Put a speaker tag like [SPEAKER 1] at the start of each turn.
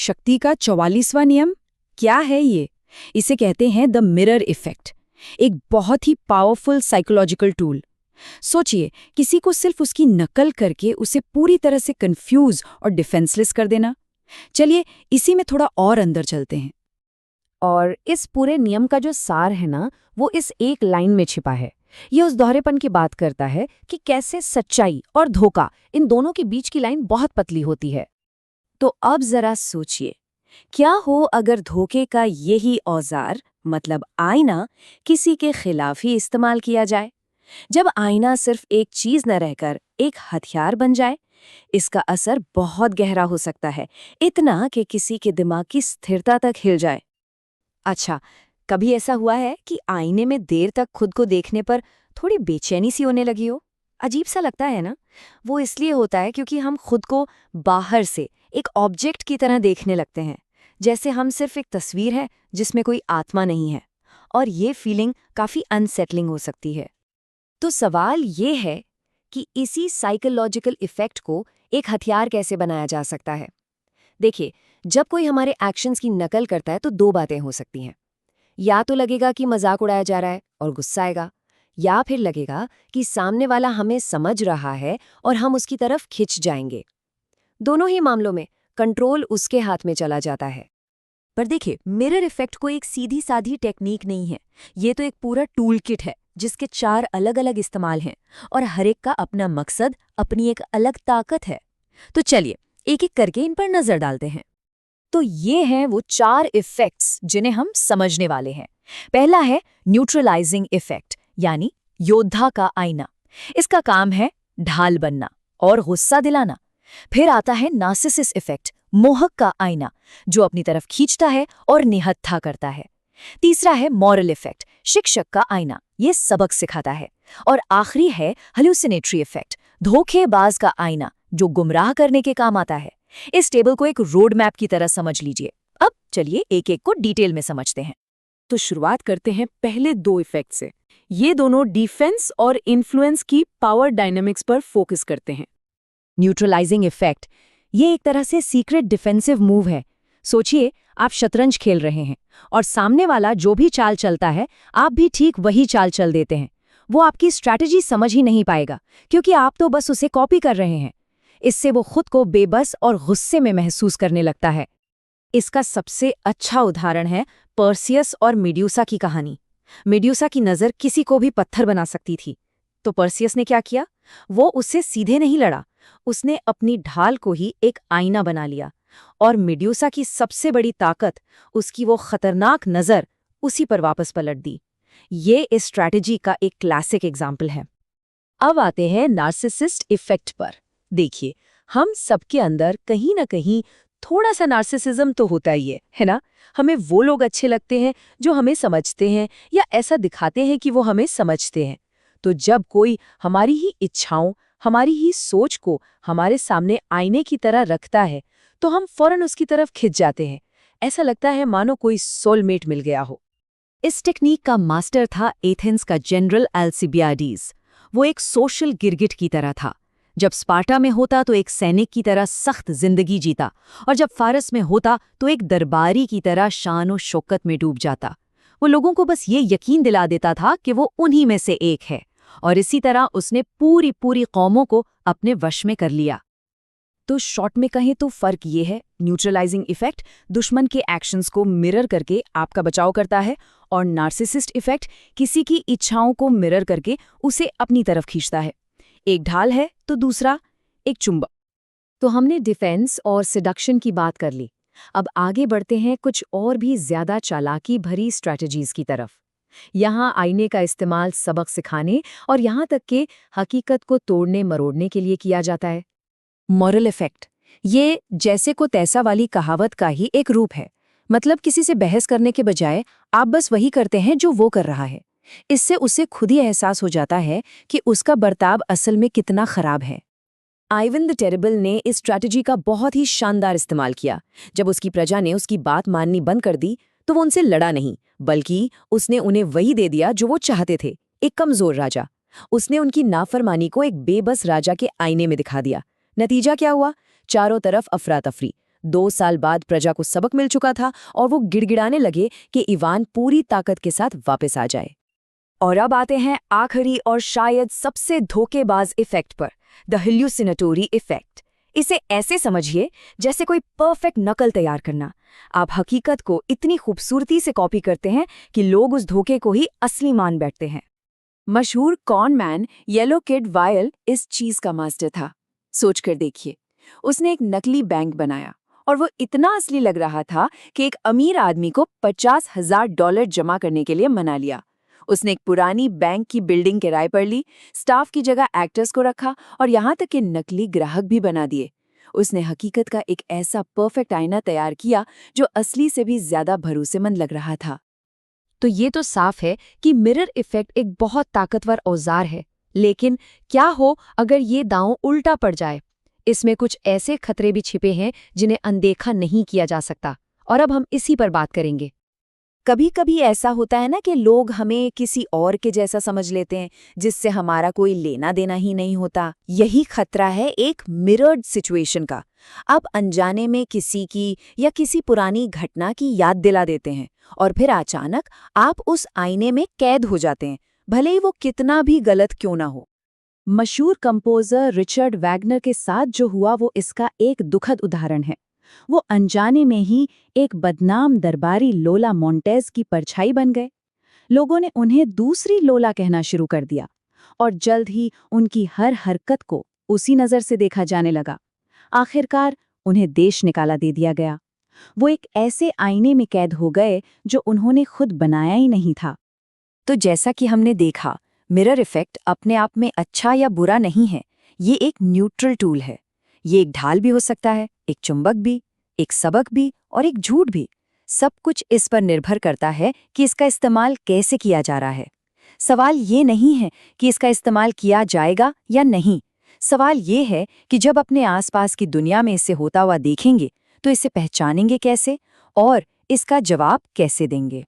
[SPEAKER 1] शक्ति का 44वां नियम क्या है ये? इसे कहते हैं द मिरर इफेक्ट। एक बहुत ही पावरफुल साइकोलॉजिकल टूल। सोचिए, किसी को सिर्फ उसकी नकल करके उसे पूरी तरह से कंफ्यूज और डिफेंसलेस कर देना। चलिए इसी में थोड़ा और अंदर चलते हैं।
[SPEAKER 2] और इस पूरे नियम का जो सार है ना, वो इस एक लाइन में छिपा है। ये उस दोहरेपन की बात करता है कि कैसे सच्चाई और धोखा, इन दोनों के बीच की लाइन बहुत पतली होती है।
[SPEAKER 1] तो अब जरा सोचिए, क्या हो अगर धोखे का यही औजार मतलब आईना किसी के खिलाफ ही इस्तेमाल किया जाए? जब आईना सिर्फ एक चीज न रहकर एक हथियार बन जाए, इसका असर बहुत गहरा हो सकता है, इतना कि किसी के दिमाग की स्थिरता तक हिल जाए। अच्छा, कभी ऐसा हुआ है कि आईने में देर तक खुद को देखने पर थोड़ी बेचैनी सी होने लगी हो? अजीब सा लगता है ना? वो इसलिए होता है क्योंकि हम खुद को बाहर से एक ऑब्जेक्ट की तरह देखने लगते हैं, जैसे हम सिर्फ एक तस्वीर है जिसमें कोई आत्मा नहीं है। और ये फीलिंग काफी अनसेटलिंग हो सकती है। तो सवाल ये है कि इसी साइकोलॉजिकल इफेक्ट को एक हथियार कैसे बनाया जा सकता है? देखिए, जब कोई हमारे एक्शंस की नकल करता है तो दो बातें हो सकती हैं। या तो लगेगा कि मजाक उड़ाया जा रहा है और गुस्सा आएगा, या फिर लगेगा कि सामने वाला हमें समझ रहा है और हम उसकी तरफ खिंच जाएंगे। दोनों ही मामलों में कंट्रोल उसके हाथ में चला जाता है।
[SPEAKER 3] पर देखिए, मिरर इफेक्ट कोई एक सीधी साधी टेक्निक नहीं है। ये तो एक पूरा टूल किट है जिसके 4 अलग अलग इस्तेमाल हैं और हर एक का अपना मकसद, अपनी एक अलग ताकत है। तो चलिए एक एक करके इन पर नजर डालते हैं। तो ये हैं वो 4 इफेक्ट्स जिन्हें हम समझने वाले हैं। पहला है न्यूट्रलाइजिंग इफेक्ट, यानी योद्धा का आईना। इसका काम है ढाल बनना और गुस्सा दिलाना। फिर आता है नार्सिसिस्ट इफेक्ट, मोहक का आईना, जो अपनी तरफ खींचता है और निहत्था करता है। तीसरा है मॉरल इफेक्ट, शिक्षक का आईना, ये सबक सिखाता है। और आखिरी है हेलुसिनेटरी इफेक्ट, धोखेबाज का आईना, जो गुमराह करने के काम आता है। इस टेबल को एक रोड मैप की तरह समझ लीजिए। अब चलिए एक एक को डिटेल में समझते हैं।
[SPEAKER 1] तो शुरुआत करते हैं पहले 2 इफेक्ट से। ये दोनों डिफेंस और इन्फ्लुएंस की पावर डायनामिक्स पर फोकस करते हैं।
[SPEAKER 2] न्यूट्रलाइजिंग इफेक्ट, ये एक तरह से सीक्रेट डिफेंसिव मूव है। सोचिए, आप शतरंज खेल रहे हैं और सामने वाला जो भी चाल चलता है, आप भी ठीक वही चाल चल देते हैं। वो आपकी स्ट्रैटेजी समझ ही नहीं पाएगा, क्योंकि आप तो बस उसे कॉपी कर रहे हैं। इससे वो खुद को बेबस और गुस्से में महसूस करने लगता है। इसका सबसे अच्छा उदाहरण है पर्सियस और मेड्यूसा की कहानी। मेड्यूसा की नज़र किसी को भी पत्थर बना सकती थी, तो पर्सियस ने क्या किया? वो उससे सीधे नहीं लड़ा, उसने अपनी ढाल को ही एक आईना बना लिया। और मेड्यूसा की सबसे बड़ी ताकत, उसकी वो खतरनाक नज़र, उसी पर वापस पलट दी। ये इस स्ट्रैटेजी का एक क्लासिक एग्जाम्पल है।
[SPEAKER 3] अब आते हैं नार्सिसिस्ट इफेक्ट पर। देखिए, हम सबके अंदर कहीं ना कहीं थोड़ा सा नार्सिसिज्म तो होता ही है ना? हमें वो लोग अच्छे लगते हैं जो हमें समझते हैं या ऐसा दिखाते हैं कि वो हमें समझते हैं। तो जब कोई हमारी ही इच्छाओं, हमारी ही सोच को हमारे सामने आईने की तरह रखता है, तो हम फौरन उसकी तरफ खिंच जाते हैं। ऐसा लगता है मानो कोई सोलमेट मिल गया हो।
[SPEAKER 2] इस टेक्निक का मास्टर था एथेंस का जनरल अल्सिबियाडीज। वो एक सोशल गिरगिट की तरह था। जब स्पार्टा में होता तो एक सैनिक की तरह सख्त जिंदगी जीता, और जब फारस में होता तो एक दरबारी की तरह शान और शौकत में डूब जाता। वो लोगों को बस ये यकीन दिला देता था कि वो उन्हीं में से एक है, और इसी तरह उसने पूरी पूरी कौमों को अपने वश में कर लिया।
[SPEAKER 1] तो शॉर्ट में कहें तो फर्क ये है, न्यूट्रलाइजिंग इफेक्ट दुश्मन के एक्शंस को मिरर करके आपका बचाव करता है, और नार्सिसिस्ट इफेक्ट किसी की इच्छाओं को मिरर करके उसे अपनी तरफ खींचता है। एक ढाल है तो दूसरा एक चुंबक।
[SPEAKER 2] तो हमने डिफेंस और सिडक्शन की बात कर ली। अब आगे बढ़ते हैं कुछ और भी ज्यादा चालाकी भरी स्ट्रैटेजीज की तरफ। यहाँ आईने का इस्तेमाल सबक सिखाने और यहाँ तक कि हकीकत को तोड़ने मरोड़ने के लिए किया जाता है।
[SPEAKER 1] मॉरल इफेक्ट, ये जैसे को तैसा वाली कहावत का ही एक रूप है। मतलब किसी से बहस करने के बजाय आप बस वही करते हैं जो वो कर रहा है। इससे उसे खुद ही एहसास हो जाता है कि उसका बर्ताव असल में कितना खराब है। आइवन द टेरिबल ने इस स्ट्रैटेजी का बहुत ही शानदार इस्तेमाल किया। जब उसकी प्रजा ने उसकी बात माननी बंद कर दी, तो वो उनसे लड़ा नहीं, बल्कि उसने उन्हें वही दे दिया जो वो चाहते थे, एक कमजोर राजा। उसने उनकी नाफरमानी को एक बेबस राजा के आईने में दिखा दिया। नतीजा क्या हुआ? चारों तरफ अफरा तफरी,
[SPEAKER 2] 2 साल बाद प्रजा को सबक मिल चुका था और वो गिड़गिड़ाने लगे कि इवान पूरी ताकत के साथ वापस आ जाए।
[SPEAKER 3] और अब आते हैं आखिरी और शायद सबसे धोखेबाज इफेक्ट पर, द हेल्यूसिनेटरी इफेक्ट। इसे ऐसे समझिए जैसे कोई परफेक्ट नकल तैयार करना। आप हकीकत को इतनी खूबसूरती से कॉपी करते हैं कि लोग उस धोखे को ही असली मान बैठते हैं।
[SPEAKER 1] मशहूर con man yellow kid Weil इस चीज का मास्टर था। सोचकर देखिए, उसने एक नकली बैंक बनाया और वो इतना असली लग रहा था कि एक अमीर आदमी को $50,000 जमा करने के लिए मना लिया। उसने एक पुरानी बैंक की बिल्डिंग किराए पर ली, स्टाफ की जगह एक्टर्स को रखा और यहाँ तक कि नकली ग्राहक भी बना दिए। उसने हकीकत का एक ऐसा परफेक्ट आईना तैयार किया जो असली से भी ज्यादा भरोसेमंद लग रहा था।
[SPEAKER 3] तो ये तो साफ है कि मिरर इफेक्ट एक बहुत ताकतवर औजार है, लेकिन क्या हो अगर ये दांव उल्टा पड़ जाए? इसमें कुछ ऐसे खतरे भी छिपे हैं जिन्हें अनदेखा नहीं किया जा सकता, और अब हम इसी पर बात करेंगे।
[SPEAKER 1] कभी कभी ऐसा होता है ना कि लोग हमें किसी और के जैसा समझ लेते हैं, जिससे हमारा कोई लेना देना ही नहीं होता। यही खतरा है एक मिरर्ड सिचुएशन का। आप अनजाने में किसी की या किसी पुरानी घटना की याद दिला देते हैं और फिर अचानक आप उस आईने में कैद हो जाते हैं, भले ही वो कितना भी गलत क्यों ना हो।
[SPEAKER 2] मशहूर कंपोजर रिचर्ड वैगनर के साथ जो हुआ वो इसका एक दुखद उदाहरण है। वो अनजाने में ही एक बदनाम दरबारी लोला मोंटेज की परछाई बन गए। लोगों ने उन्हें दूसरी लोला कहना शुरू कर दिया और जल्द ही उनकी हर हरकत को उसी नज़र से देखा जाने लगा। आखिरकार उन्हें देश निकाला दे दिया गया। वो एक ऐसे आईने में कैद हो गए जो उन्होंने खुद बनाया ही नहीं था।
[SPEAKER 1] तो जैसा कि हमने देखा, मिरर इफेक्ट अपने आप में अच्छा या बुरा नहीं है। ये एक न्यूट्रल टूल है। ये एक ढाल भी हो सकता है, एक चुंबक भी, एक सबक भी और एक झूठ भी। सब कुछ इस पर निर्भर करता है कि इसका इस्तेमाल कैसे किया जा रहा है। सवाल ये नहीं है कि इसका इस्तेमाल किया जाएगा या नहीं। सवाल ये है कि जब अपने आसपास की दुनिया में इसे होता हुआ देखेंगे तो इसे पहचानेंगे कैसे और इसका जवाब कैसे देंगे।